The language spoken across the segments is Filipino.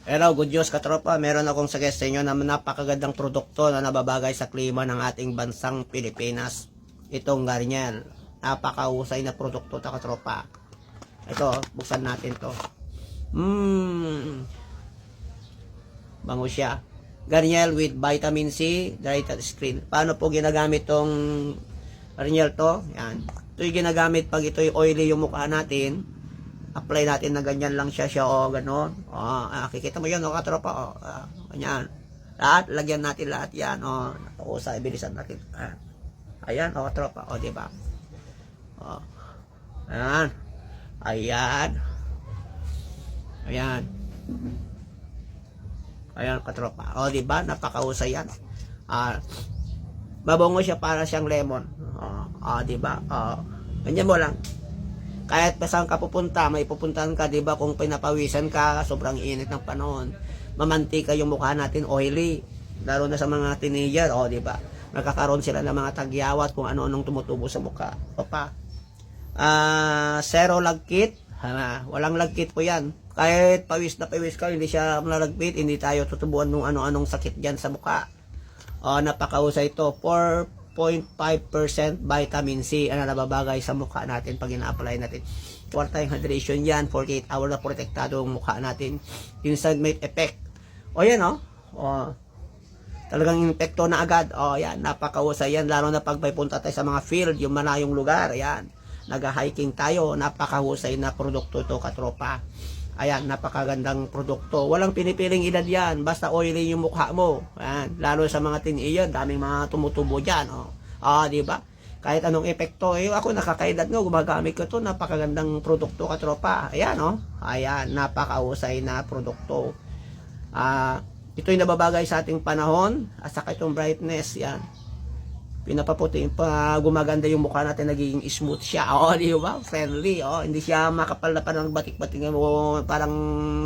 Hello, good news katropa. Meron akong suggest sa inyo na napakagandang produkto na nababagay sa klima ng ating bansang Pilipinas. Itong Garnier. Napakahusay na produkto ta katropa. Ito, buksan natin to. Bango siya. Garnier with vitamin C, dry touch screen. Paano po ginagamit tong Garnier to? Yan. Ito'y ginagamit pag ito'y oily yung mukha natin. Apply natin na ganyan lang siya gano'n. Kikita mo yan, katropa, ganyan. Lahat, lagyan natin lahat yan, napakahusay, bilisan natin. Ayan, katropa, diba? Ayan. Ayan. Ayan. Ayan, katropa. Diba? Napakahusay yan. Mabango siya para siyang lemon. Diba? Ganyan mo lang. Kahit saan ka pupunta, may pupuntahan ka, di ba, kung pinapawisan ka, sobrang init ng panahon, mamantika yung mukha natin, oily, lalo na sa mga teenager, di ba, nagkakaroon sila ng mga tagyawat kung ano-anong tumutubo sa mukha. Zero lagkit, walang lagkit po yan. Kahit pawis na pawis ka, hindi siya malagkit, hindi tayo tutubuan ng ano-anong sakit dyan sa mukha. Napakahusay ito, 4.5% vitamin C ang nababagay sa mukha natin pag ina-apply natin. One-time hydration yan, 48 hours na protektado ang mukha natin. Instant mate effect. Yan talagang impekto na agad. Yan, napakahusay yan, lalo na pag may punta tayo sa mga field, yung malayong lugar. Yan, nag-hiking tayo, napakahusay na produkto ito katropa. Ayan, napakagandang produkto. Walang pinipiling edad yan. Basta oily yung mukha mo. Ayan, lalo sa mga teenager, daming mga tumutubo dyan. Di ba? Kahit anong epekto. Ako nakakaedad nga, gumagamit ko ito. Napakagandang produkto katropa. Ayan, Ayan, napakahusay na produkto. Ito'y nababagay sa ating panahon. At saka itong brightness. Yan. Pinapaputi, gumaganda yung mukha natin, nagiging smooth siya. Di ba? Friendly. Hindi siya makapal na parang batik-batik mo, parang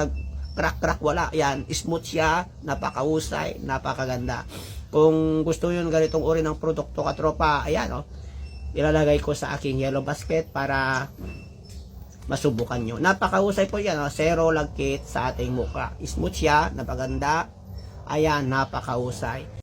nag-crack-crack, wala. Yan, smooth siya, napakahusay, napakaganda. Kung gusto nyo ganitong uri ng produkto katropa, ayan, ilalagay ko sa aking yellow basket para masubukan nyo. Napakahusay po yan, zero lagkit sa ating mukha. Smooth siya, napaganda. Ayan, napakahusay.